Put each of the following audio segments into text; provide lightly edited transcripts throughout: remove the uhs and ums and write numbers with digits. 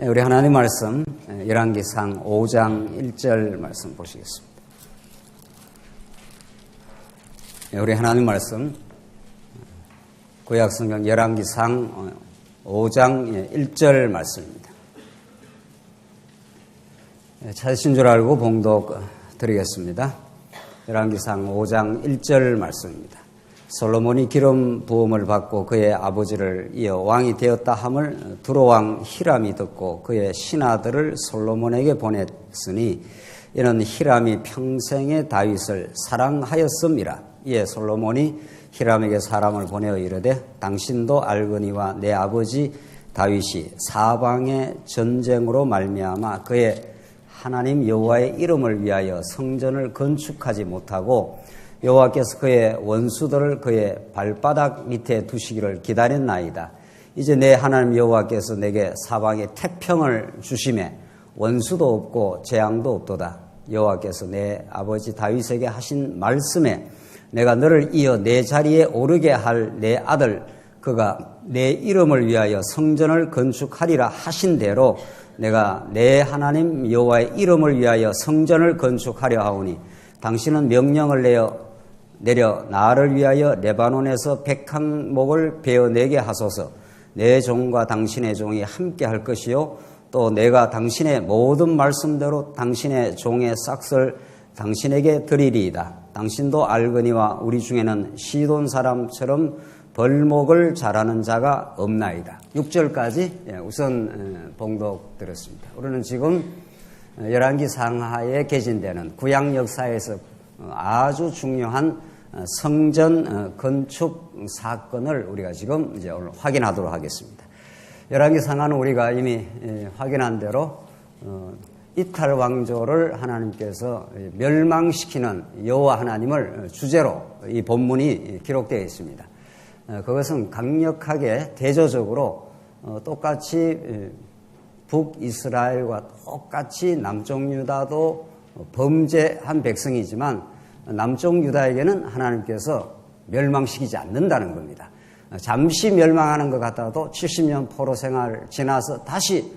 우리 하나님 말씀 열왕기상 5장 1절 말씀 보시겠습니다. 우리 하나님 말씀 구약성경 열왕기상 5장 1절 말씀입니다. 찾으신 줄 알고 봉독 드리겠습니다. 열왕기상 5장 1절 말씀입니다. 솔로몬이 기름 부음을 받고 그의 아버지를 이어 왕이 되었다 함을 두로왕 히람이 듣고 그의 신하들을 솔로몬에게 보냈으니 이는 히람이 평생에 다윗을 사랑하였음이라. 이에 솔로몬이 히람에게 사람을 보내어 이르되 당신도 알거니와 내 아버지 다윗이 사방의 전쟁으로 말미암아 그의 하나님 여호와의 이름을 위하여 성전을 건축하지 못하고 여호와께서 그의 원수들을 그의 발바닥 밑에 두시기를 기다렸나이다. 이제 내 하나님 여호와께서 내게 사방에 태평을 주심에 원수도 없고 재앙도 없도다. 여호와께서 내 아버지 다윗에게 하신 말씀에 내가 너를 이어 내 자리에 오르게 할 내 아들 그가 내 이름을 위하여 성전을 건축하리라 하신 대로 내가 내 하나님 여호와의 이름을 위하여 성전을 건축하려 하오니 당신은 명령을 내려 나를 위하여 레바논에서 100항목을 베어내게 하소서. 내 종과 당신의 종이 함께 할 것이요 또 내가 당신의 모든 말씀대로 당신의 종의 싹을 당신에게 드리리이다. 당신도 알거니와 우리 중에는 시돈 사람처럼 벌목을 잘하는 자가 없나이다. 6절까지 우선 봉독 드렸습니다. 우리는 지금 열왕기 상하에 개진되는 구약 역사에서 아주 중요한 성전 건축 사건을 우리가 지금 이제 오늘 확인하도록 하겠습니다. 열왕기 상하는 우리가 이미 확인한 대로 이탈 왕조를 하나님께서 멸망시키는 여호와 하나님을 주제로 이 본문이 기록되어 있습니다. 그것은 강력하게 대조적으로 똑같이 북이스라엘과 똑같이 남쪽 유다도 범죄한 백성이지만 남쪽 유다에게는 하나님께서 멸망시키지 않는다는 겁니다. 잠시 멸망하는 것 같아도 70년 포로 생활 지나서 다시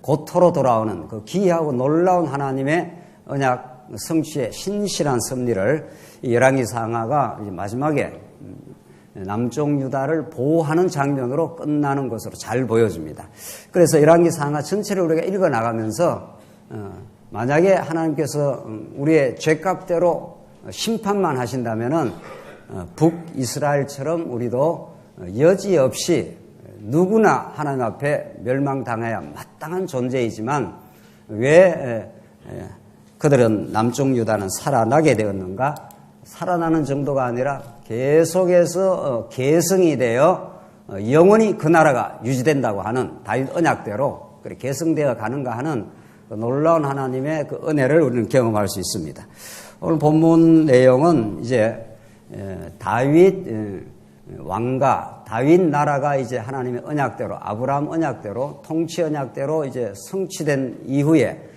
고토로 돌아오는 그 기이하고 놀라운 하나님의 언약 성취의 신실한 섭리를 열왕기 상하가 마지막에 남쪽 유다를 보호하는 장면으로 끝나는 것으로 잘 보여줍니다. 그래서 열왕기 상하 전체를 우리가 읽어 나가면서 만약에 하나님께서 우리의 죄값대로 심판만 하신다면은 북이스라엘처럼 우리도 여지없이 누구나 하나님 앞에 멸망당해야 마땅한 존재이지만 왜 그들은 남쪽 유다는 살아나게 되었는가? 살아나는 정도가 아니라 계속해서 계승이 되어 영원히 그 나라가 유지된다고 하는 다윗 언약대로 그렇게 계승되어 가는가 하는 놀라운 하나님의 그 은혜를 우리는 경험할 수 있습니다. 오늘 본문 내용은 이제 다윗 왕가, 다윗 나라가 이제 하나님의 언약대로, 아브라함 언약대로, 통치 언약대로 이제 성취된 이후에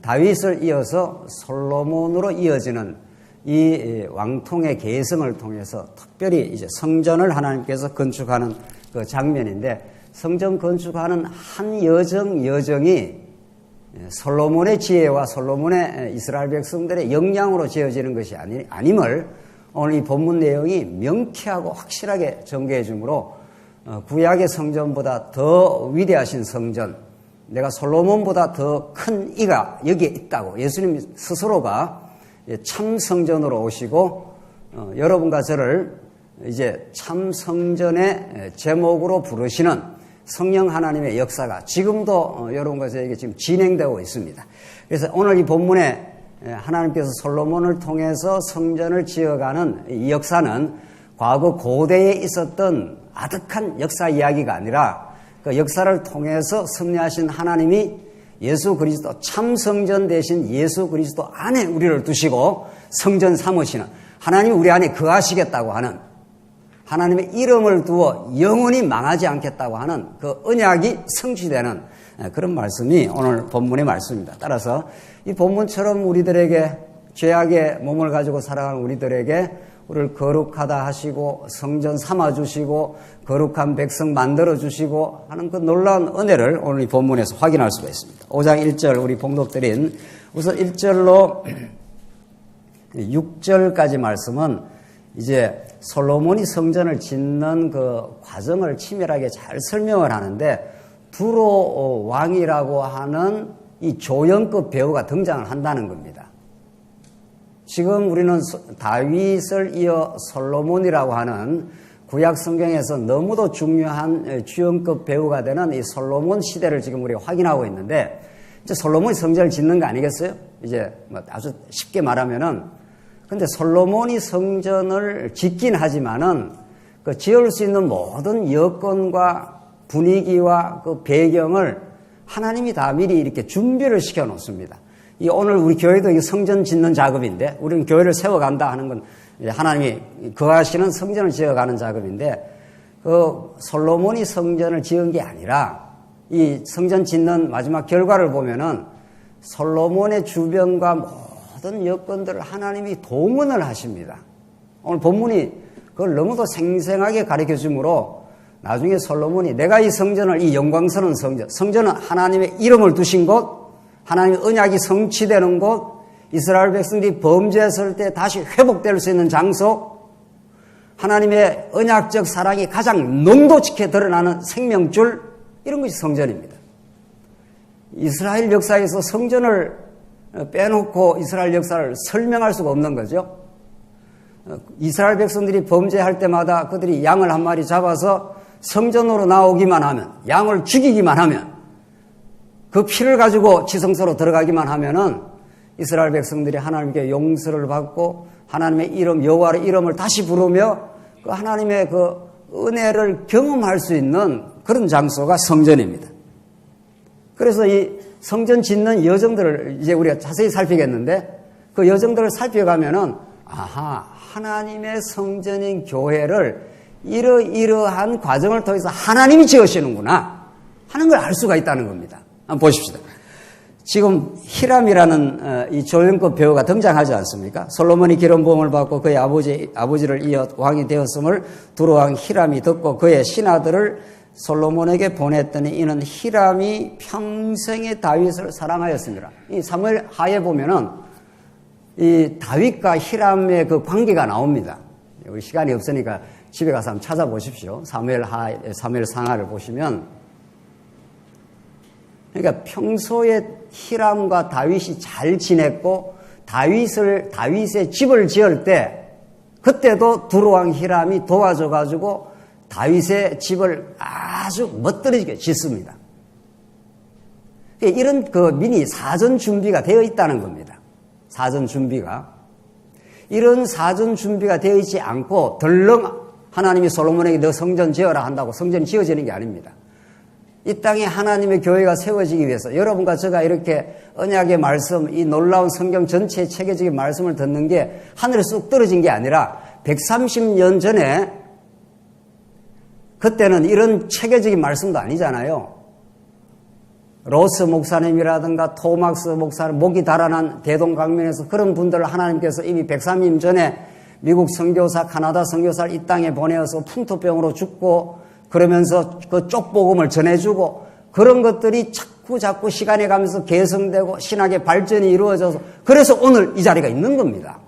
다윗을 이어서 솔로몬으로 이어지는 이 왕통의 계승을 통해서 특별히 이제 성전을 하나님께서 건축하는 그 장면인데 성전 건축하는 한 여정이 솔로몬의 지혜와 솔로몬의 이스라엘 백성들의 역량으로 지어지는 것이 아님을 오늘 이 본문 내용이 명쾌하고 확실하게 전개해 주므로 구약의 성전보다 더 위대하신 성전, 내가 솔로몬보다 더 큰 이가 여기에 있다고 예수님 스스로가 참 성전으로 오시고 여러분과 저를 이제 참 성전의 제목으로 부르시는 성령 하나님의 역사가 지금도 여러분과 저에게 지금 진행되고 있습니다. 그래서 오늘 이 본문에 하나님께서 솔로몬을 통해서 성전을 지어가는 이 역사는 과거 고대에 있었던 아득한 역사 이야기가 아니라 그 역사를 통해서 섭리하신 하나님이 예수 그리스도 참 성전 대신 예수 그리스도 안에 우리를 두시고 성전 삼으시는 하나님이 우리 안에 거하시겠다고 하는 하나님의 이름을 두어 영원히 망하지 않겠다고 하는 그 언약이 성취되는 그런 말씀이 오늘 본문의 말씀입니다. 따라서 이 본문처럼 우리들에게 죄악의 몸을 가지고 살아가는 우리들에게 우리를 거룩하다 하시고 성전 삼아주시고 거룩한 백성 만들어주시고 하는 그 놀라운 은혜를 오늘 이 본문에서 확인할 수가 있습니다. 5장 1절 우리 봉독드린 우선 1절로 6절까지 말씀은 이제 솔로몬이 성전을 짓는 그 과정을 치밀하게 잘 설명을 하는데 두로 왕이라고 하는 이 조연급 배우가 등장을 한다는 겁니다. 지금 우리는 다윗을 이어 솔로몬이라고 하는 구약 성경에서 너무도 중요한 주연급 배우가 되는 이 솔로몬 시대를 지금 우리가 확인하고 있는데 이제 솔로몬이 성전을 짓는 거 아니겠어요? 이제 뭐 아주 쉽게 말하면은 근데 솔로몬이 성전을 짓긴 하지만은 그 지을 수 있는 모든 여건과 분위기와 그 배경을 하나님이 다 미리 이렇게 준비를 시켜 놓습니다. 이 오늘 우리 교회도 이 성전 짓는 작업인데 우리는 교회를 세워간다 하는 건 하나님이 거하시는 성전을 지어가는 작업인데 그 솔로몬이 성전을 지은 게 아니라 이 성전 짓는 마지막 결과를 보면은 솔로몬의 주변과 모든 여건들을 하나님이 동원을 하십니다. 오늘 본문이 그걸 너무도 생생하게 가르쳐 주므로 나중에 솔로몬이 내가 이 성전을 이 영광스러운 성전은 하나님의 이름을 두신 곳, 하나님의 언약이 성취되는 곳, 이스라엘 백성들이 범죄했을 때 다시 회복될 수 있는 장소, 하나님의 언약적 사랑이 가장 농도짓게 드러나는 생명줄, 이런 것이 성전입니다. 이스라엘 역사에서 성전을 빼놓고 이스라엘 역사를 설명할 수가 없는 거죠. 이스라엘 백성들이 범죄할 때마다 그들이 양을 한 마리 잡아서 성전으로 나오기만 하면, 양을 죽이기만 하면, 그 피를 가지고 지성소로 들어가기만 하면은 이스라엘 백성들이 하나님께 용서를 받고 하나님의 이름, 여호와의 이름을 다시 부르며 그 하나님의 그 은혜를 경험할 수 있는 그런 장소가 성전입니다. 그래서 이 성전 짓는 여정들을 이제 우리가 자세히 살피겠는데 그 여정들을 살펴가면은 아하, 하나님의 성전인 교회를 이러이러한 과정을 통해서 하나님이 지으시는구나 하는 걸 알 수가 있다는 겁니다. 한번 보십시다. 지금 히람이라는 이 조연급 배우가 등장하지 않습니까? 솔로몬이 기름 부음을 받고 그의 아버지를 이어 왕이 되었음을 두로왕 히람이 듣고 그의 신하들을 솔로몬에게 보냈더니 이는 히람이 평생의 다윗을 사랑하였습니다. 이 사무엘 하에 보면은 이 다윗과 히람의 그 관계가 나옵니다. 우리 시간이 없으니까 집에 가서 한번 찾아보십시오. 사무엘 상하를 보시면 그러니까 평소에 히람과 다윗이 잘 지냈고 다윗의 집을 지을 때 그때도 두로왕 히람이 도와줘가지고 다윗의 집을 아주 멋들어지게 짓습니다. 이런 그 미리 사전 준비가 되어 있다는 겁니다. 사전 준비가. 이런 사전 준비가 되어 있지 않고 덜렁 하나님이 솔로몬에게 너 성전 지어라 한다고 성전이 지어지는 게 아닙니다. 이 땅에 하나님의 교회가 세워지기 위해서 여러분과 제가 이렇게 언약의 말씀, 이 놀라운 성경 전체의 체계적인 말씀을 듣는 게 하늘에 쑥 떨어진 게 아니라 130년 전에 그때는 이런 체계적인 말씀도 아니잖아요. 로스 목사님이라든가 토막스 목사님, 목이 달아난 대동강변에서 그런 분들을 하나님께서 이미 130년 전에 미국 선교사, 카나다 선교사를 이 땅에 보내어서 풍토병으로 죽고 그러면서 그 쪽복음을 전해주고 그런 것들이 자꾸 시간이 가면서 개성되고 신학의 발전이 이루어져서 그래서 오늘 이 자리가 있는 겁니다.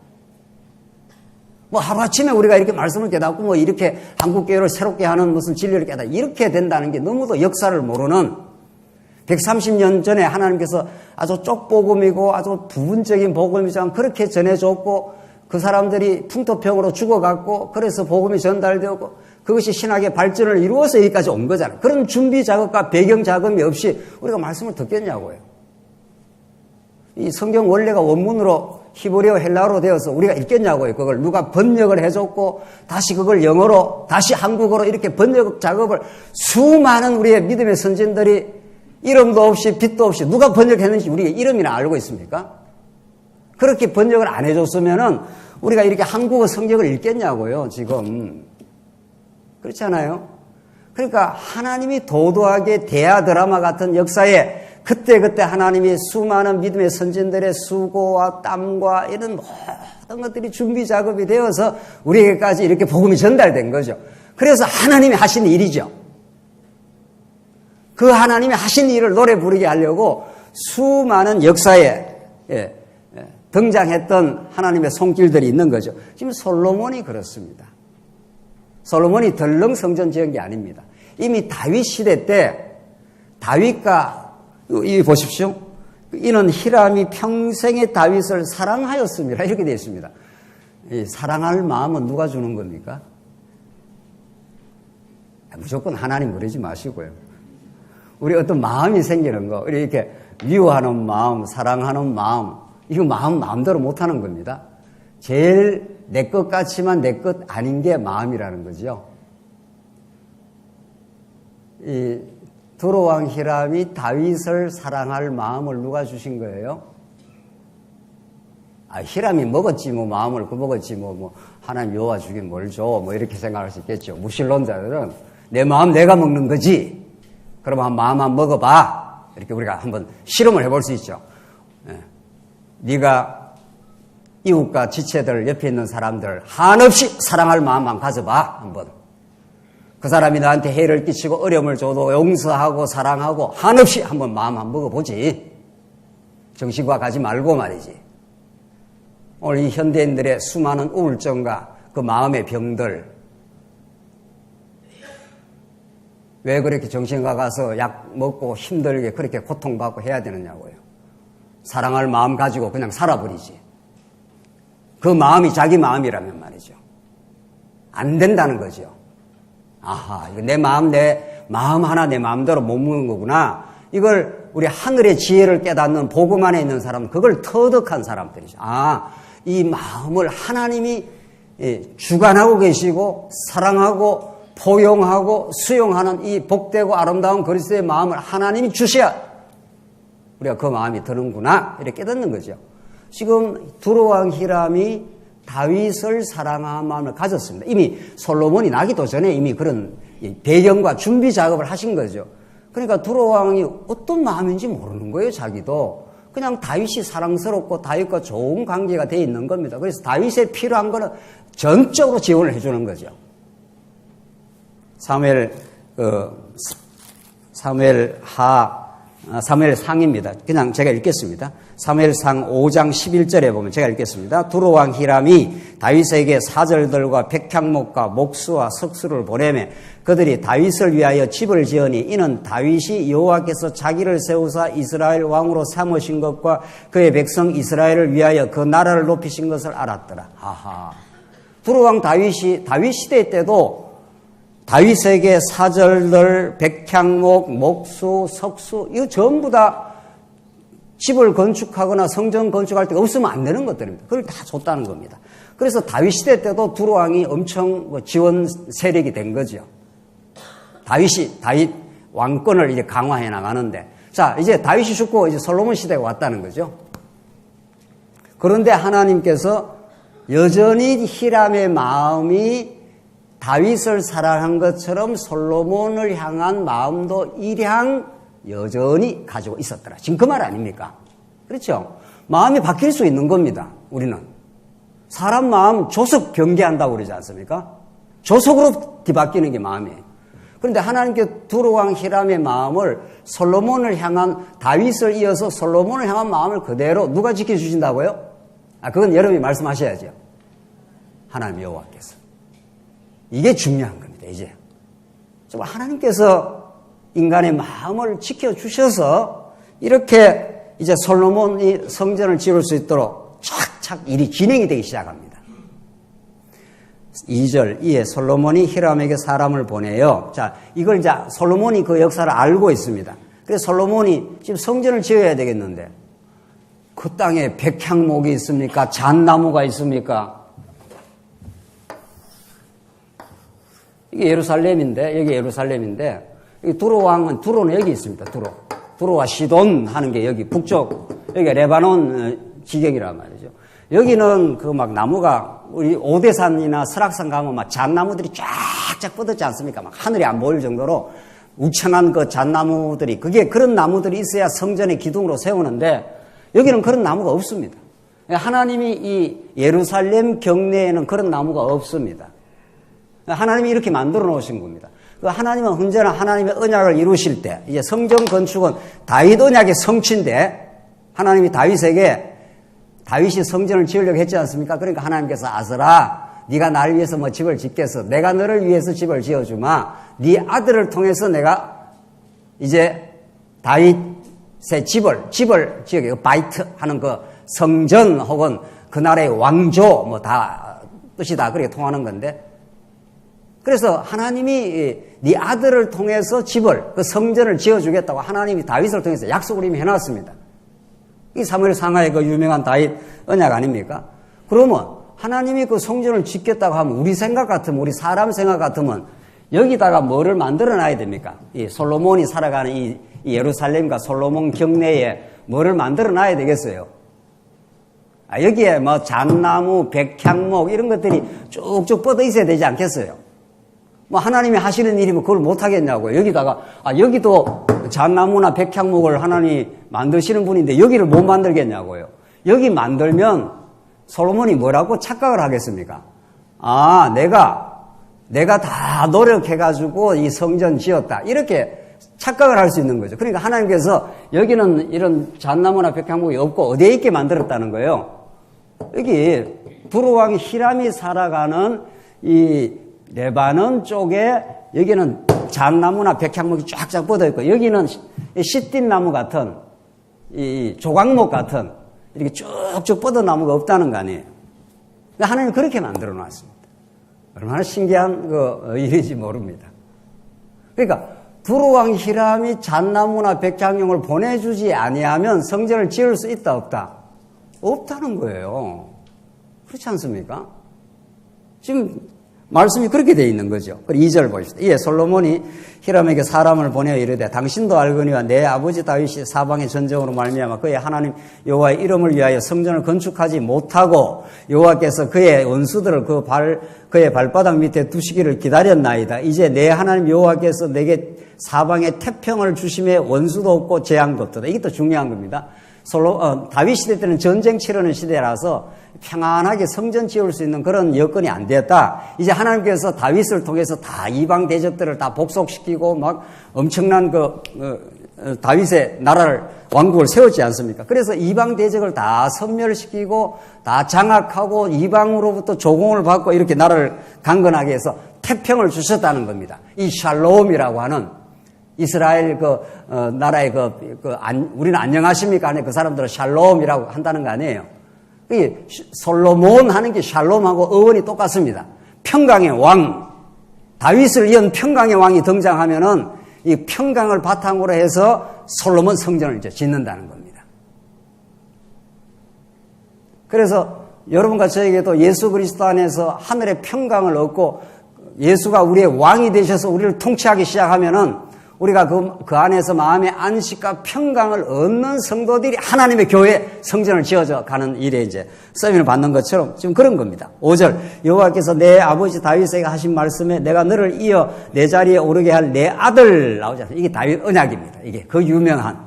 뭐 하루아침에 우리가 이렇게 말씀을 깨닫고 뭐 이렇게 한국교회를 새롭게 하는 무슨 진리를 깨닫고 이렇게 된다는 게 너무도 역사를 모르는 130년 전에 하나님께서 아주 쪽복음이고 아주 부분적인 복음이지만 그렇게 전해줬고 그 사람들이 풍토병으로 죽어갔고 그래서 복음이 전달되었고 그것이 신학의 발전을 이루어서 여기까지 온 거잖아요. 그런 준비 작업과 배경 작업이 없이 우리가 말씀을 듣겠냐고요. 이 성경 원래가 원문으로 히브리어 헬라어로 되어서 우리가 읽겠냐고요. 그걸 누가 번역을 해줬고 다시 그걸 영어로 다시 한국어로 이렇게 번역 작업을 수많은 우리의 믿음의 선진들이 이름도 없이 빛도 없이 누가 번역했는지 우리가 이름이나 알고 있습니까? 그렇게 번역을 안 해줬으면은 우리가 이렇게 한국어 성경을 읽겠냐고요. 지금 그렇잖아요. 그러니까 하나님이 도도하게 대하 드라마 같은 역사에 그때 하나님이 수많은 믿음의 선진들의 수고와 땀과 이런 모든 것들이 준비 작업이 되어서 우리에게까지 이렇게 복음이 전달된 거죠. 그래서 하나님이 하신 일이죠. 그 하나님이 하신 일을 노래 부르게 하려고 수많은 역사에 등장했던 하나님의 손길들이 있는 거죠. 지금 솔로몬이 그렇습니다. 솔로몬이 덜렁 성전 지은 게 아닙니다. 이미 다윗 시대 때 다윗과 이 보십시오. 이는 히람이 평생의 다윗을 사랑하였습니다. 이렇게 되어 있습니다. 이 사랑할 마음은 누가 주는 겁니까? 무조건 하나님 그러지 마시고요. 우리 어떤 마음이 생기는 거, 우리 이렇게 미워하는 마음, 사랑하는 마음, 이거 마음대로 못하는 겁니다. 제일 내 것 같지만 내 것 아닌 게 마음이라는 거죠. 이 두로왕 히람이 다윗을 사랑할 마음을 누가 주신 거예요? 히람이 먹었지 뭐 마음을 그 먹었지 뭐 하나님 여호와 주긴 뭘 줘 뭐 이렇게 생각할 수 있겠죠. 무신론자들은 내 마음 내가 먹는 거지. 그러면 마음 한번 먹어봐. 이렇게 우리가 한번 실험을 해볼 수 있죠. 네가 이웃과 지체들 옆에 있는 사람들 한없이 사랑할 마음만 가져봐 한번. 그 사람이 나한테 해를 끼치고 어려움을 줘도 용서하고 사랑하고 한없이 한번 마음 한번 먹어보지. 정신과 가지 말고 말이지. 오늘 이 현대인들의 수많은 우울증과 그 마음의 병들, 왜 그렇게 정신과 가서 약 먹고 힘들게 그렇게 고통받고 해야 되느냐고요. 사랑할 마음 가지고 그냥 살아버리지. 그 마음이 자기 마음이라면 말이죠. 안 된다는 거죠. 아하, 이거 내 마음 하나 내 마음대로 못 먹는 거구나. 이걸 우리 하늘의 지혜를 깨닫는 복음 안에 있는 사람은 그걸 터득한 사람들이죠. 이 마음을 하나님이 주관하고 계시고 사랑하고 포용하고 수용하는 이 복되고 아름다운 그리스도의 마음을 하나님이 주셔야 우리가 그 마음이 드는구나 이렇게 깨닫는 거죠. 지금 두로왕 히람이 다윗을 사랑하는 마음을 가졌습니다. 이미 솔로몬이 나기도 전에 이미 그런 배경과 준비 작업을 하신 거죠. 그러니까 두로왕이 어떤 마음인지 모르는 거예요. 자기도. 그냥 다윗이 사랑스럽고 다윗과 좋은 관계가 되어 있는 겁니다. 그래서 다윗에 필요한 거는 전적으로 지원을 해주는 거죠. 사무엘상입니다. 그냥 제가 읽겠습니다. 사무엘상 5장 11절에 보면 제가 읽겠습니다. 두로왕 히람이 다윗에게 사절들과 백향목과 목수와 석수를 보내매 그들이 다윗을 위하여 집을 지으니 이는 다윗이 여호와께서 자기를 세우사 이스라엘 왕으로 삼으신 것과 그의 백성 이스라엘을 위하여 그 나라를 높이신 것을 알았더라. 두로왕 다윗 시대 때도 다윗에게 사절들, 백향목, 목수, 석수 이거 전부 다 집을 건축하거나 성전 건축할 때 없으면 안 되는 것들입니다. 그걸 다 줬다는 겁니다. 그래서 다윗 시대 때도 두로왕이 엄청 지원 세력이 된 거죠. 다윗 왕권을 이제 강화해 나가는데, 자 이제 다윗이 죽고 이제 솔로몬 시대가 왔다는 거죠. 그런데 하나님께서 여전히 히람의 마음이 다윗을 사랑한 것처럼 솔로몬을 향한 마음도 일향 여전히 가지고 있었더라. 지금 그 말 아닙니까? 그렇죠? 마음이 바뀔 수 있는 겁니다. 우리는. 사람 마음 조석 변개한다고 그러지 않습니까? 조석으로 뒤바뀌는 게 마음이에요. 그런데 하나님께 두로왕 히람의 마음을 솔로몬을 향한 다윗을 이어서 솔로몬을 향한 마음을 그대로 누가 지켜주신다고요? 그건 여러분이 말씀하셔야죠. 하나님 여호와께서. 이게 중요한 겁니다. 이제 정말 하나님께서 인간의 마음을 지켜주셔서 이렇게 이제 솔로몬이 성전을 지을 수 있도록 착착 일이 진행이 되기 시작합니다. 2절 이에 솔로몬이 히람에게 사람을 보내요. 자, 이걸 이제 솔로몬이 그 역사를 알고 있습니다. 그래서 솔로몬이 지금 성전을 지어야 되겠는데 그 땅에 백향목이 있습니까? 잣나무가 있습니까? 이게 예루살렘인데, 여기 예루살렘인데, 두로왕은, 두로는 여기 있습니다, 두로와 시돈 하는 게 여기 북쪽, 여기가 레바논 지경이란 말이죠. 여기는 그 막 나무가, 우리 오대산이나 설악산 가면 막 잣나무들이 쫙쫙 뻗었지 않습니까? 막 하늘이 안 보일 정도로 우창한 그 잣나무들이, 그게 그런 나무들이 있어야 성전의 기둥으로 세우는데 여기는 그런 나무가 없습니다. 하나님이 이 예루살렘 경내에는 그런 나무가 없습니다. 하나님이 이렇게 만들어 놓으신 겁니다. 하나님은 언제나 하나님의 언약을 이루실 때, 이제 성전 건축은 다윗 언약의 성취인데, 하나님이 다윗이 성전을 지으려고 했지 않습니까? 그러니까 하나님께서 아스라, 네가 나를 위해서 뭐 집을 짓겠어. 내가 너를 위해서 집을 지어주마. 네 아들을 통해서 내가 이제 다윗의 집을 지어게, 바이트 하는 그 성전 혹은 그 나라의 왕조 뭐 다 뜻이 다 그렇게 통하는 건데, 그래서 하나님이 네 아들을 통해서 그 성전을 지어주겠다고 하나님이 다윗을 통해서 약속을 이미 해놨습니다. 이 사무엘 상하의 그 유명한 다윗 언약 아닙니까? 그러면 하나님이 그 성전을 짓겠다고 하면 우리 사람 생각 같으면 여기다가 뭐를 만들어 놔야 됩니까? 이 솔로몬이 살아가는 이 예루살렘과 솔로몬 경내에 뭐를 만들어 놔야 되겠어요? 여기에 뭐 잣나무, 백향목 이런 것들이 쭉쭉 뻗어 있어야 되지 않겠어요? 뭐 하나님이 하시는 일이면 그걸 못 하겠냐고요. 여기다가 여기도 잣나무나 백향목을 하나님이 만드시는 분인데 여기를 못 만들겠냐고요. 여기 만들면 솔로몬이 뭐라고 착각을 하겠습니까? 내가 다 노력해가지고 이 성전 지었다, 이렇게 착각을 할 수 있는 거죠. 그러니까 하나님께서 여기는 이런 잣나무나 백향목이 없고 어디에 있게 만들었다는 거예요. 여기 두로왕 히람이 살아가는 이 레바논 쪽에 여기는 잣나무나 백향목이 쫙쫙 뻗어 있고, 여기는 시띠나무 같은 이 조각목 같은 이렇게 쭉쭉 뻗은 나무가 없다는 거 아니에요. 하나님이 그렇게 만들어 놨습니다. 얼마나 신기한 일인지 모릅니다. 그러니까 두로왕 히람이 잣나무나 백향목을 보내주지 아니하면 성전을 지을 수 있다 없다? 없다는 거예요. 그렇지 않습니까? 지금 말씀이 그렇게 되어 있는 거죠. 그리고 2절 보십시다. 이에 솔로몬이 히람에게 사람을 보내어 이르되 당신도 알거니와 내 아버지 다윗이 사방의 전쟁으로 말미암아 그의 하나님 여호와의 이름을 위하여 성전을 건축하지 못하고 여호와께서 그의 원수들을 그의 발바닥 밑에 두시기를 기다렸나이다. 이제 내 하나님 여호와께서 내게 사방에 태평을 주심에 원수도 없고 재앙도 없도다. 이게 또 중요한 겁니다. 다윗 시대 때는 전쟁 치르는 시대라서 평안하게 성전 지을 수 있는 그런 여건이 안 되었다. 이제 하나님께서 다윗을 통해서 다 이방 대적들을 다 복속시키고 막 엄청난 다윗의 나라를, 왕국을 세웠지 않습니까? 그래서 이방 대적을 다 섬멸시키고 다 장악하고 이방으로부터 조공을 받고 이렇게 나라를 강건하게 해서 태평을 주셨다는 겁니다. 이 샬롬이라고 하는 이스라엘 나라의 우리는 안녕하십니까 하는 그 사람들은 샬롬이라고 한다는 거 아니에요. 솔로몬 하는 게 샬롬하고 어원이 똑같습니다. 평강의 왕, 다윗을 이은 평강의 왕이 등장하면은 이 평강을 바탕으로 해서 솔로몬 성전을 이제 짓는다는 겁니다. 그래서 여러분과 저에게도 예수 그리스도 안에서 하늘의 평강을 얻고 예수가 우리의 왕이 되셔서 우리를 통치하기 시작하면은 우리가 그 안에서 마음의 안식과 평강을 얻는 성도들이 하나님의 교회 성전을 지어져 가는 일에 이제 서밋을 받는 것처럼 지금 그런 겁니다. 5절 여호와께서 내 아버지 다윗에게 하신 말씀에 내가 너를 이어 내 자리에 오르게 할 내 아들 나오잖아요. 이게 다윗 언약입니다. 이게 그 유명한.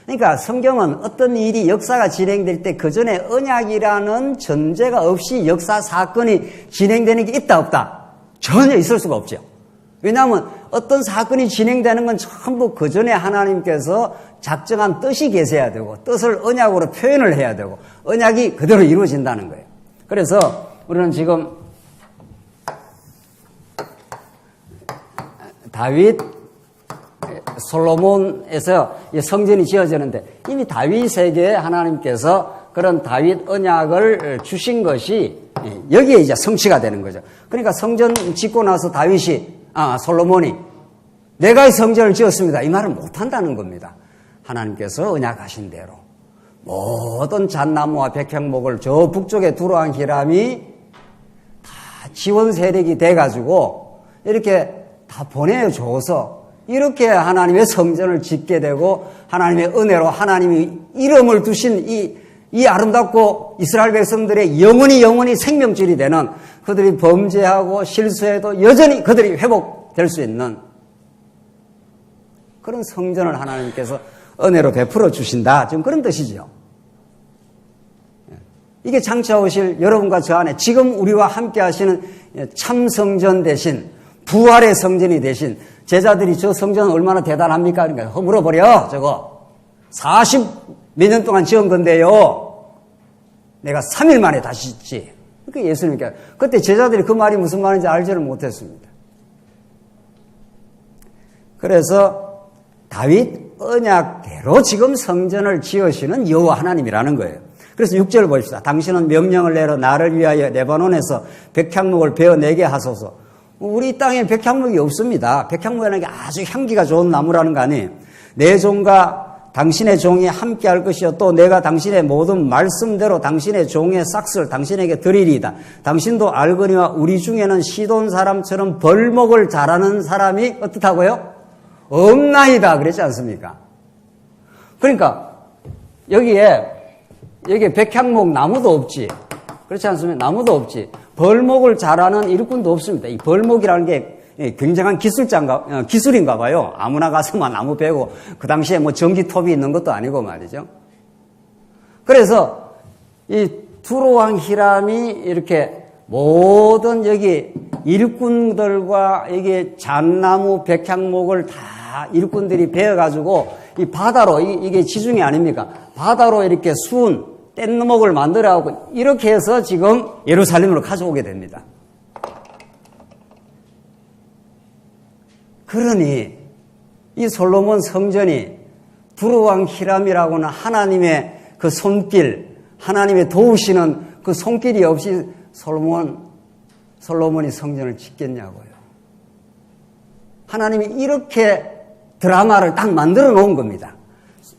그러니까 성경은 어떤 일이 역사가 진행될 때 그 전에 언약이라는 전제가 없이 역사 사건이 진행되는 게 있다 없다? 전혀 있을 수가 없죠. 왜냐하면 어떤 사건이 진행되는 건 전부 그 전에 하나님께서 작정한 뜻이 계셔야 되고 뜻을 언약으로 표현을 해야 되고 언약이 그대로 이루어진다는 거예요. 그래서 우리는 지금 다윗, 솔로몬에서 성전이 지어지는데 이미 다윗에게 하나님께서 그런 다윗 언약을 주신 것이 여기에 이제 성취가 되는 거죠. 그러니까 성전 짓고 나서 솔로몬이 내가 이 성전을 지었습니다, 이 말을 못한다는 겁니다. 하나님께서 언약하신 대로 모든 잣나무와 백향목을 저 북쪽에 두로왕 히람이 다 지원 세력이 돼가지고 이렇게 다 보내줘서 이렇게 하나님의 성전을 짓게 되고 하나님의 은혜로 하나님이 이름을 두신 이 아름답고 이스라엘 백성들의 영원히 생명줄이 되는, 그들이 범죄하고 실수해도 여전히 그들이 회복될 수 있는 그런 성전을 하나님께서 은혜로 베풀어 주신다. 지금 그런 뜻이죠. 이게 장차 오실 여러분과 저 안에 지금 우리와 함께 하시는 참 성전 대신 부활의 성전이 대신 제자들이 저 성전은 얼마나 대단합니까? 그러니까 허물어버려 저거 40 몇 년 동안 지은 건데요. 내가 3일 만에 다시 짓지. 그러니까 예수님께 그때 제자들이 그 말이 무슨 말인지 알지를 못했습니다. 그래서 다윗 언약대로 지금 성전을 지으시는 여호와 하나님이라는 거예요. 그래서 6절 보십시다. 당신은 명령을 내려 나를 위하여 레바논에서 백향목을 베어내게 하소서. 우리 땅에 백향목이 없습니다. 백향목이라는 게 아주 향기가 좋은 나무라는 거 아니에요. 내 종과 당신의 종이 함께할 것이요 또 내가 당신의 모든 말씀대로 당신의 종의 싹스를 당신에게 드리리이다. 당신도 알거니와 우리 중에는 시돈 사람처럼 벌목을 잘하는 사람이 어떻다고요? 없나이다 그랬지 않습니까? 그러니까 여기에 백향목 나무도 없지. 그렇지 않습니까? 나무도 없지. 벌목을 잘하는 일꾼도 없습니다. 이 벌목이라는 게 굉장한 기술인가 봐요. 아무나 가서만 나무 베고 그 당시에 뭐 전기톱이 있는 것도 아니고 말이죠. 그래서 이 두로왕 히람이 이렇게 모든 여기 일꾼들과 이게 잣나무 백향목을 다 일꾼들이 베어가지고 이 바다로 이게 지중해 아닙니까? 바다로 이렇게 수은 뗏목을 만들어가고 이렇게 해서 지금 예루살렘으로 가져오게 됩니다. 그러니 이 솔로몬 성전이 두로왕 히람이라고는 하나님의 그 손길, 하나님의 도우시는 그 손길이 없이 솔로몬이 성전을 짓겠냐고요. 하나님이 이렇게 드라마를 딱 만들어 놓은 겁니다.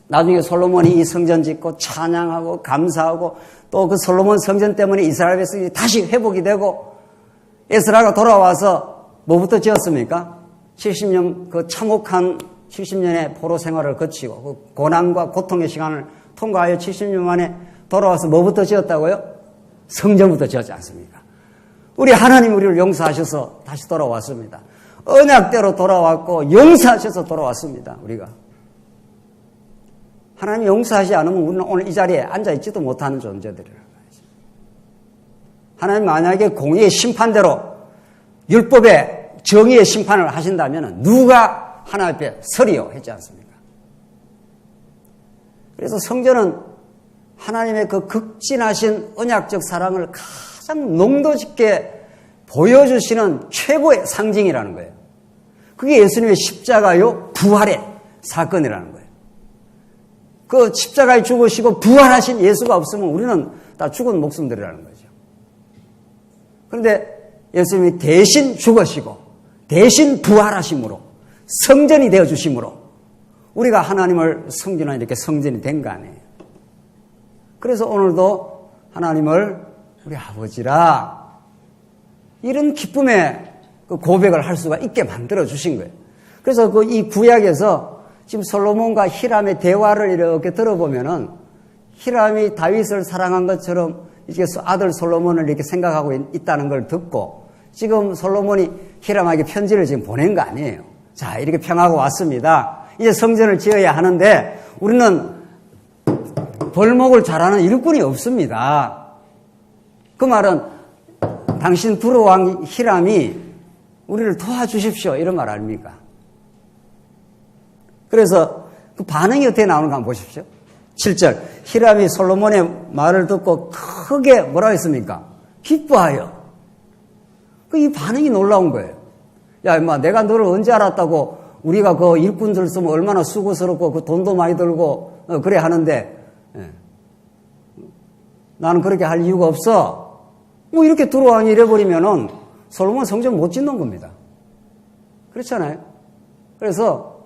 나중에 솔로몬이 이 성전 짓고 찬양하고 감사하고 또 그 솔로몬 성전 때문에 이스라엘 백성이 다시 회복이 되고 에스라가 돌아와서 뭐부터 지었습니까? 70년 그 참혹한 70년의 포로 생활을 거치고 그 고난과 고통의 시간을 통과하여 70년 만에 돌아와서 뭐부터 지었다고요? 성전부터 지었지 않습니까? 우리 하나님 우리를 용서하셔서 다시 돌아왔습니다. 언약대로 돌아왔고 용서하셔서 돌아왔습니다. 우리가 하나님 용서하지 않으면 우리는 오늘 이 자리에 앉아있지도 못하는 존재들이라는 거죠. 하나님 만약에 공의의 심판대로 율법의 정의의 심판을 하신다면 누가 하나님 앞에 서리요 했지 않습니까? 그래서 성전은 하나님의 그 극진하신 언약적 사랑을 가장 농도 깊게 보여주시는 최고의 상징이라는 거예요. 그게 예수님의 십자가요 부활의 사건이라는 거예요. 그 십자가에 죽으시고 부활하신 예수가 없으면 우리는 다 죽은 목숨들이라는 거죠. 그런데 예수님이 대신 죽으시고 대신 부활하심으로 성전이 되어주심으로 우리가 하나님을 섬기는 이렇게 성전이 된 거 아니에요. 그래서 오늘도 하나님을 우리 아버지라 이런 기쁨의 그 고백을 할 수가 있게 만들어 주신 거예요. 그래서 그 이 구약에서 지금 솔로몬과 히람의 대화를 이렇게 들어보면은 히람이 다윗을 사랑한 것처럼 이제 아들 솔로몬을 이렇게 생각하고 있다는 걸 듣고 지금 솔로몬이 히람에게 편지를 지금 보낸 거 아니에요. 자, 이렇게 평하고 왔습니다. 이제 성전을 지어야 하는데 우리는 벌목을 잘하는 일꾼이 없습니다. 그 말은 당신 두로왕 히람이 우리를 도와주십시오. 이런 말 아닙니까? 그래서 그 반응이 어떻게 나오는가 한번 보십시오. 7절. 히람이 솔로몬의 말을 듣고 크게 뭐라고 했습니까? 기뻐하여. 이 반응이 놀라운 거예요. 야, 임마, 내가 너를 언제 알았다고 우리가 그 일꾼들 쓰면 얼마나 수고스럽고 그 돈도 많이 들고 그래 하는데 나는 그렇게 할 이유가 없어. 뭐 이렇게 두로왕이 이래버리면은 솔로몬 성전 못 짓는 겁니다. 그렇잖아요. 그래서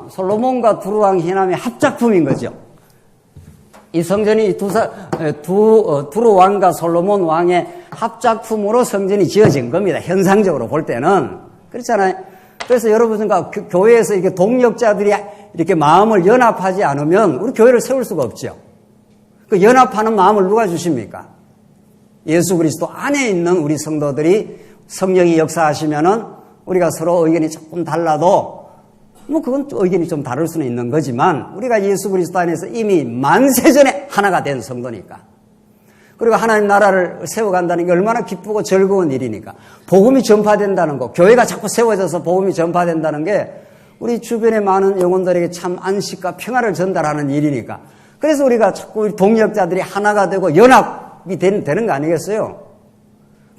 솔로몬과 두로왕 히람의 합작품인 거죠. 이 성전이 두로왕과 솔로몬 왕의 합작품으로 성전이 지어진 겁니다. 현상적으로 볼 때는. 그렇잖아요. 그래서 여러분과 교회에서 이렇게 동력자들이 이렇게 마음을 연합하지 않으면 우리 교회를 세울 수가 없죠. 그 연합하는 마음을 누가 주십니까? 예수 그리스도 안에 있는 우리 성도들이 성령이 역사하시면은 우리가 서로 의견이 조금 달라도 뭐 그건 의견이 좀 다를 수는 있는 거지만 우리가 예수 그리스도 안에서 이미 만세전에 하나가 된 성도니까, 그리고 하나님 나라를 세워간다는 게 얼마나 기쁘고 즐거운 일이니까, 복음이 전파된다는 거, 교회가 자꾸 세워져서 복음이 전파된다는 게 우리 주변의 많은 영혼들에게 참 안식과 평화를 전달하는 일이니까, 그래서 우리가 자꾸 우리 동역자들이 하나가 되고 연합이 되는 거 아니겠어요?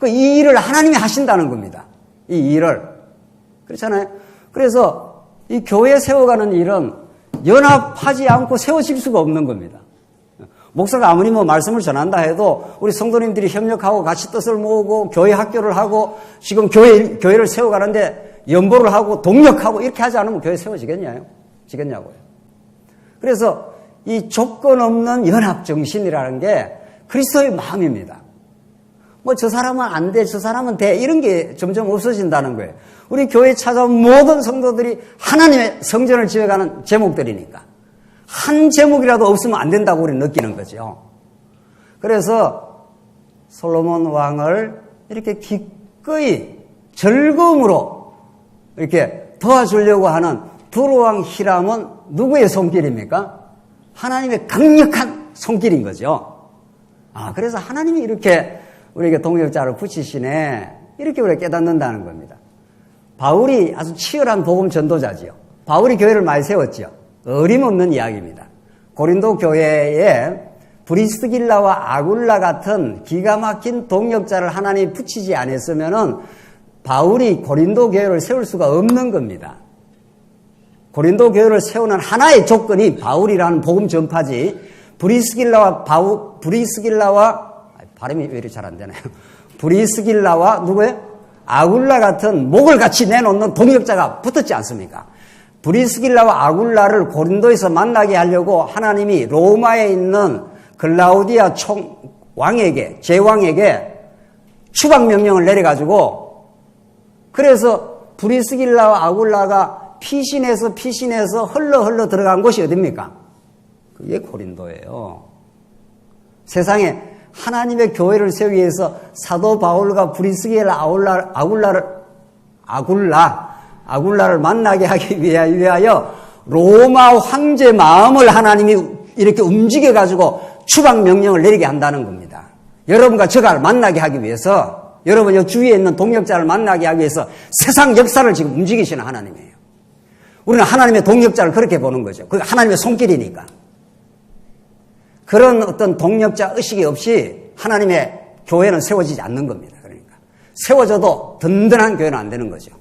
이 일을 하나님이 하신다는 겁니다. 이 일을. 그렇잖아요. 그래서 이 교회 세워가는 일은 연합하지 않고 세워질 수가 없는 겁니다. 목사가 아무리 뭐 말씀을 전한다 해도 우리 성도님들이 협력하고 같이 뜻을 모으고 교회 학교를 하고 지금 교회를 세워가는데 연보를 하고 동력하고 이렇게 하지 않으면 교회 세워지겠냐고요. 그래서 이 조건 없는 연합 정신이라는 게 그리스도의 마음입니다. 뭐 저 사람은 안 돼, 저 사람은 돼, 이런 게 점점 없어진다는 거예요. 우리 교회에 찾아온 모든 성도들이 하나님의 성전을 지어가는 제목들이니까 한 제목이라도 없으면 안 된다고 우리는 느끼는 거죠. 그래서 솔로몬 왕을 이렇게 기꺼이 즐거움으로 이렇게 도와주려고 하는 두로왕 히람은 누구의 손길입니까? 하나님의 강력한 손길인 거죠. 그래서 하나님이 이렇게 우리에게 동역자를 붙이시네, 이렇게 우리가 깨닫는다는 겁니다. 바울이 아주 치열한 복음 전도자지요. 바울이 교회를 많이 세웠지요. 어림없는 이야기입니다. 고린도 교회에 브리스길라와 아굴라 같은 기가 막힌 동역자를 하나님이 붙이지 않았으면은 바울이 고린도 교회를 세울 수가 없는 겁니다. 고린도 교회를 세우는 하나의 조건이 바울이라는 복음 전파지, 브리스길라와 발음이 왜 이렇게 잘 안 되나요? 브리스길라와 누구예요? 아굴라 같은 목을 같이 내놓는 동역자가 붙었지 않습니까? 브리스길라와 아굴라를 고린도에서 만나게 하려고 하나님이 로마에 있는 글라우디아 제왕에게 추방명령을 내려가지고, 그래서 브리스길라와 아굴라가 피신해서 흘러 들어간 곳이 어딥니까? 그게 고린도예요. 세상에 하나님의 교회를 세우기 위해서 사도 바울과 브리스길라 아굴라를 만나게 하기 위하여 로마 황제 마음을 하나님이 이렇게 움직여가지고 추방 명령을 내리게 한다는 겁니다. 여러분과 저가 만나게 하기 위해서, 여러분 여 주위에 있는 동역자를 만나게 하기 위해서 세상 역사를 지금 움직이시는 하나님이에요. 우리는 하나님의 동역자를 그렇게 보는 거죠. 그게 하나님의 손길이니까. 그런 어떤 동역자 의식이 없이 하나님의 교회는 세워지지 않는 겁니다. 그러니까 세워져도 든든한 교회는 안 되는 거죠.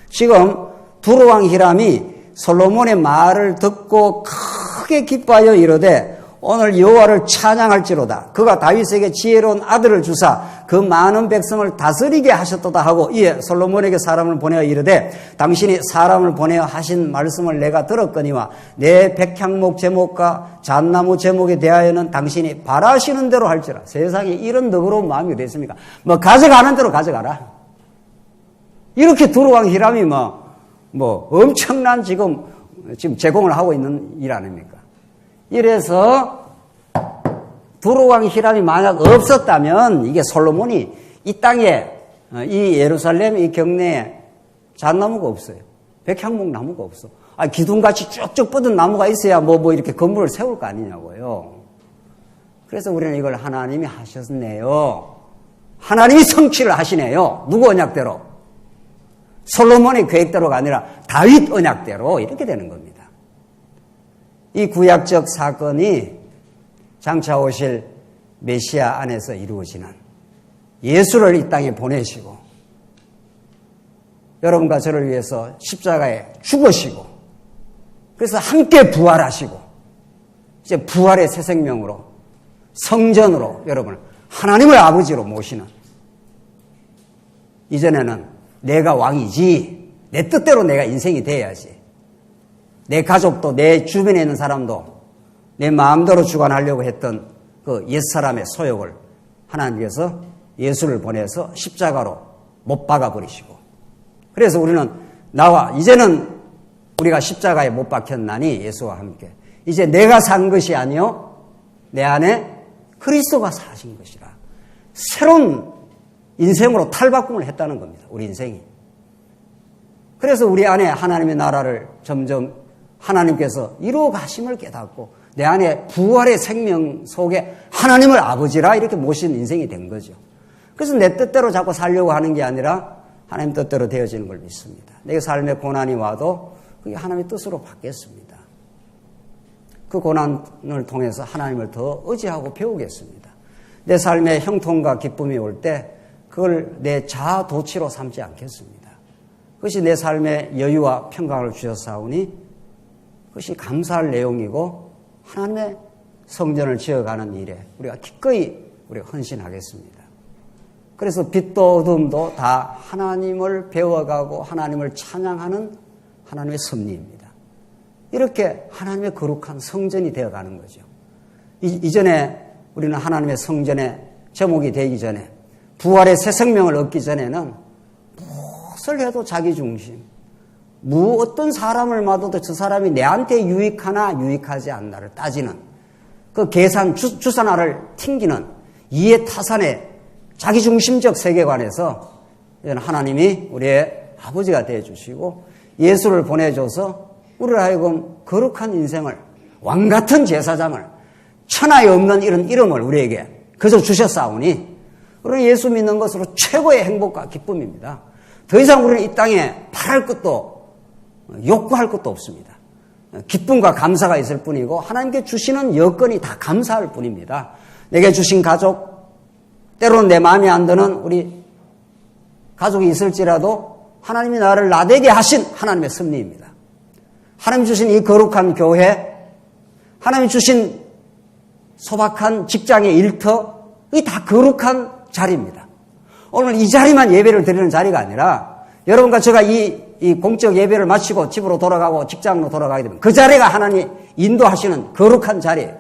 지금 두로왕 히람이 솔로몬의 말을 듣고 크게 기뻐하여 이르되 오늘 여호와를 찬양할지로다. 그가 다윗에게 지혜로운 아들을 주사 그 많은 백성을 다스리게 하셨도다 하고, 이에 솔로몬에게 사람을 보내어 이르되 당신이 사람을 보내어 하신 말씀을 내가 들었거니와 내 백향목 제목과 잣나무 제목에 대하여는 당신이 바라시는 대로 할지라. 세상에 이런 너그러운 마음이 됐습니까? 뭐 가져가는 대로 가져가라. 이렇게 두로왕 히람이 뭐 엄청난 지금 제공을 하고 있는 일 아닙니까? 이래서 두로왕 히람이 만약 없었다면 이게 솔로몬이 이 땅에, 이 예루살렘 이 경내에 잣나무가 없어요. 백향목 나무가 없어. 기둥같이 쭉쭉 뻗은 나무가 있어야 뭐 이렇게 건물을 세울 거 아니냐고요. 그래서 우리는 이걸 하나님이 하셨네요. 하나님이 성취를 하시네요. 누구 언약대로? 솔로몬의 계획대로가 아니라 다윗 언약대로 이렇게 되는 겁니다. 이 구약적 사건이 장차 오실 메시아 안에서 이루어지는, 예수를 이 땅에 보내시고 여러분과 저를 위해서 십자가에 죽으시고, 그래서 함께 부활하시고 이제 부활의 새 생명으로 성전으로 여러분을 하나님을 아버지로 모시는, 이전에는 내가 왕이지, 내 뜻대로 내가 인생이 돼야지, 내 가족도 내 주변에 있는 사람도 내 마음대로 주관하려고 했던 그 옛사람의 소욕을 하나님께서 예수를 보내서 십자가로 못 박아버리시고, 그래서 우리는 이제는 우리가 십자가에 못 박혔나니 예수와 함께 이제 내가 산 것이 아니요 내 안에 그리스도가 사신 것이라. 새로운 인생으로 탈바꿈을 했다는 겁니다. 우리 인생이. 그래서 우리 안에 하나님의 나라를 점점 하나님께서 이루어 가심을 깨닫고 내 안에 부활의 생명 속에 하나님을 아버지라 이렇게 모신 인생이 된 거죠. 그래서 내 뜻대로 자꾸 살려고 하는 게 아니라 하나님 뜻대로 되어지는 걸 믿습니다. 내 삶에 고난이 와도 그게 하나님의 뜻으로 바뀌었습니다. 그 고난을 통해서 하나님을 더 의지하고 배우겠습니다. 내 삶에 형통과 기쁨이 올 때 그걸 내 자아 도취로 삼지 않겠습니다. 그것이 내 삶에 여유와 평강을 주셨사오니 그것이 감사할 내용이고 하나님의 성전을 지어가는 일에 우리가 기꺼이 우리가 헌신하겠습니다. 그래서 빛도 어둠도 다 하나님을 배워가고 하나님을 찬양하는 하나님의 섭리입니다. 이렇게 하나님의 거룩한 성전이 되어가는 거죠. 이전에 우리는 하나님의 성전의 제목이 되기 전에 부활의 새 생명을 얻기 전에는 무엇을 해도 자기중심, 어떤 사람을 맞아도 저 사람이 내한테 유익하나 유익하지 않나를 따지는 그 계산, 주산화를 튕기는 이해타산의 자기중심적 세계관에서 하나님이 우리의 아버지가 되어주시고 예수를 보내줘서 우리를 하여금 거룩한 인생을, 왕같은 제사장을, 천하에 없는 이런 이름을 우리에게 그저 주셨사오니 우리는 예수 믿는 것으로 최고의 행복과 기쁨입니다. 더 이상 우리는 이 땅에 바랄 것도 욕구할 것도 없습니다. 기쁨과 감사가 있을 뿐이고 하나님께 주시는 여건이 다 감사할 뿐입니다. 내게 주신 가족, 때로는 내 마음에 안 드는 우리 가족이 있을지라도 하나님이 나를 나되게 하신 하나님의 섭리입니다. 하나님 주신 이 거룩한 교회, 하나님 주신 소박한 직장의 일터, 이게 다 거룩한 자리입니다. 오늘 이 자리만 예배를 드리는 자리가 아니라 여러분과 제가 이 공적 예배를 마치고 집으로 돌아가고 직장으로 돌아가게 되면 그 자리가 하나님이 인도하시는 거룩한 자리예요.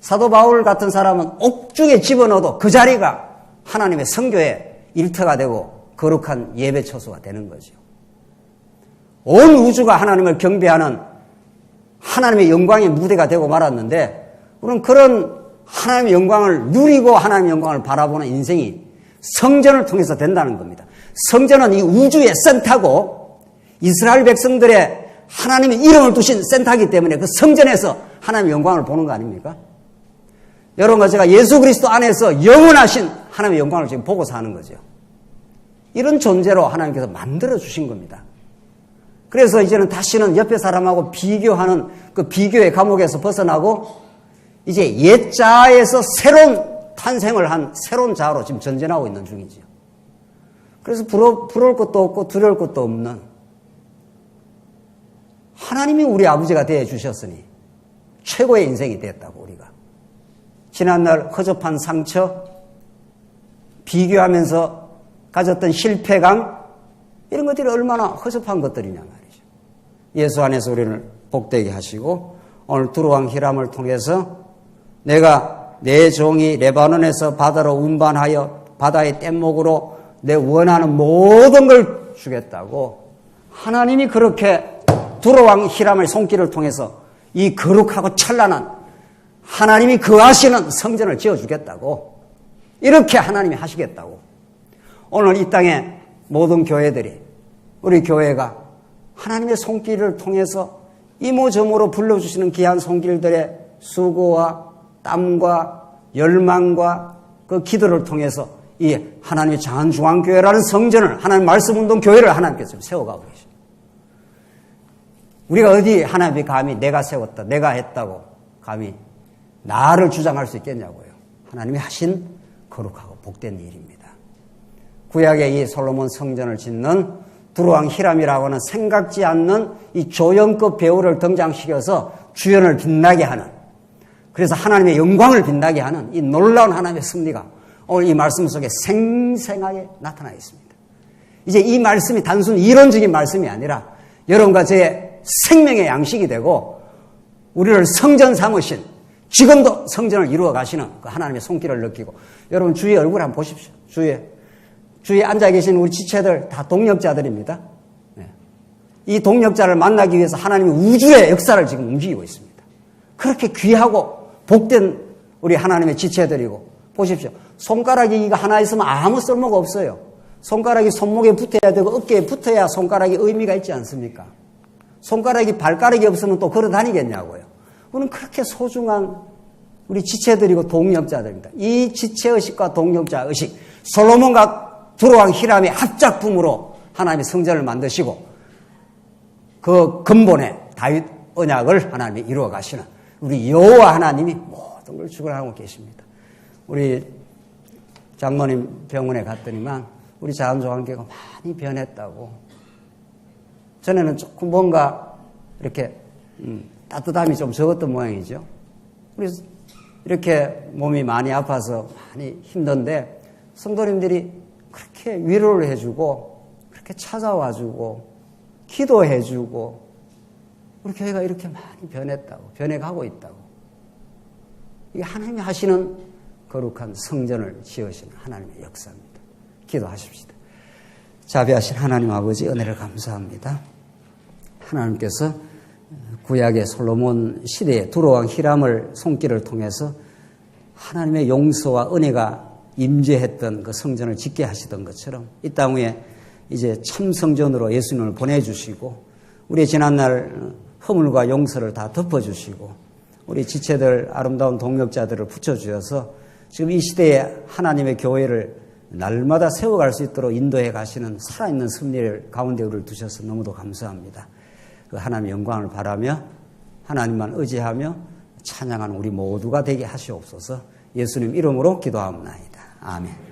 사도 바울 같은 사람은 옥중에 집어넣어도 그 자리가 하나님의 성교의 일터가 되고 거룩한 예배 처소가 되는 거죠. 온 우주가 하나님을 경배하는 하나님의 영광의 무대가 되고 말았는데 우리는 그런 하나님의 영광을 누리고 하나님의 영광을 바라보는 인생이 성전을 통해서 된다는 겁니다. 성전은 이 우주의 센터고 이스라엘 백성들의 하나님의 이름을 두신 센터이기 때문에 그 성전에서 하나님의 영광을 보는 거 아닙니까? 여러분과 제가 예수 그리스도 안에서 영원하신 하나님의 영광을 지금 보고 사는 거죠. 이런 존재로 하나님께서 만들어 주신 겁니다. 그래서 이제는 다시는 옆에 사람하고 비교하는 그 비교의 감옥에서 벗어나고 이제 옛 자아에서 새로운 탄생을 한 새로운 자아로 지금 전진하고 있는 중이죠. 그래서 부러울 것도 없고 두려울 것도 없는 하나님이 우리 아버지가 되어 주셨으니 최고의 인생이 됐다고 우리가. 지난날 허접한 상처, 비교하면서 가졌던 실패감, 이런 것들이 얼마나 허접한 것들이냐 말이죠. 예수 안에서 우리를 복되게 하시고 오늘 두루왕 히람을 통해서 내가 내 종이 레바논에서 바다로 운반하여 바다의 뗏목으로 내 원하는 모든 걸 주겠다고 하나님이 그렇게 두루왕 히람의 손길을 통해서 이 거룩하고 찬란한 하나님이 거하시는 성전을 지어주겠다고 이렇게 하나님이 하시겠다고 오늘 이 땅의 모든 교회들이 우리 교회가 하나님의 손길을 통해서 이모저모로 불러주시는 귀한 손길들의 수고와 땀과 열망과 그 기도를 통해서 이 하나님의 장안중앙교회라는 성전을 하나님 말씀운동 교회를 하나님께서 세워가고 계십니다. 우리가 어디 하나님이 감히 내가 세웠다 내가 했다고 감히 나를 주장할 수 있겠냐고요. 하나님이 하신 거룩하고 복된 일입니다. 구약의 이 솔로몬 성전을 짓는 두루왕 히람이라고 하는 생각지 않는 이 조연급 배우를 등장시켜서 주연을 빛나게 하는, 그래서 하나님의 영광을 빛나게 하는 이 놀라운 하나님의 섭리가 오늘 이 말씀 속에 생생하게 나타나 있습니다. 이제 이 말씀이 단순 이론적인 말씀이 아니라 여러분과 제 생명의 양식이 되고 우리를 성전 삼으신, 지금도 성전을 이루어 가시는 그 하나님의 손길을 느끼고, 여러분 주위의 얼굴 한번 보십시오. 주위에 앉아 계신 우리 지체들 다 동력자들입니다. 이 동력자를 만나기 위해서 하나님이 우주의 역사를 지금 움직이고 있습니다. 그렇게 귀하고 복된 우리 하나님의 지체들이고, 보십시오. 손가락이 이거 하나 있으면 아무 쓸모가 없어요. 손가락이 손목에 붙어야 되고 어깨에 붙어야 손가락이 의미가 있지 않습니까? 손가락이 발가락이 없으면 또 걸어 다니겠냐고요. 우리는 그렇게 소중한 우리 지체들이고 동역자들입니다. 이 지체의식과 동역자의식, 솔로몬과 두로왕 히람의 합작품으로 하나님의 성전을 만드시고 그 근본에 다윗 언약을 하나님이 이루어 가시는 우리 여호와 하나님이 모든 걸 주관하고 계십니다. 우리 장모님 병원에 갔더니만 우리 자연조관계가 많이 변했다고. 전에는 조금 뭔가 이렇게 따뜻함이 좀 적었던 모양이죠. 그래서 이렇게 몸이 많이 아파서 많이 힘든데 성도님들이 그렇게 위로를 해주고 그렇게 찾아와주고 기도해주고 우리 교회가 이렇게 많이 변했다고, 변해가고 있다고. 이게 하나님이 하시는 거룩한 성전을 지으시는 하나님의 역사입니다. 기도하십시다. 자비하신 하나님 아버지 은혜를 감사합니다. 하나님께서 구약의 솔로몬 시대에 두로왕 히람을 손길을 통해서 하나님의 용서와 은혜가 임재했던 그 성전을 짓게 하시던 것처럼 이 땅 위에 이제 참 성전으로 예수님을 보내주시고 우리의 지난날 허물과 용서를 다 덮어주시고 우리 지체들 아름다운 동역자들을 붙여주셔서 지금 이 시대에 하나님의 교회를 날마다 세워갈 수 있도록 인도해 가시는 살아있는 섭리를 가운데 우리를 두셔서 너무도 감사합니다. 그 하나님의 영광을 바라며 하나님만 의지하며 찬양하는 우리 모두가 되게 하시옵소서. 예수님 이름으로 기도하옵나이다. 아멘.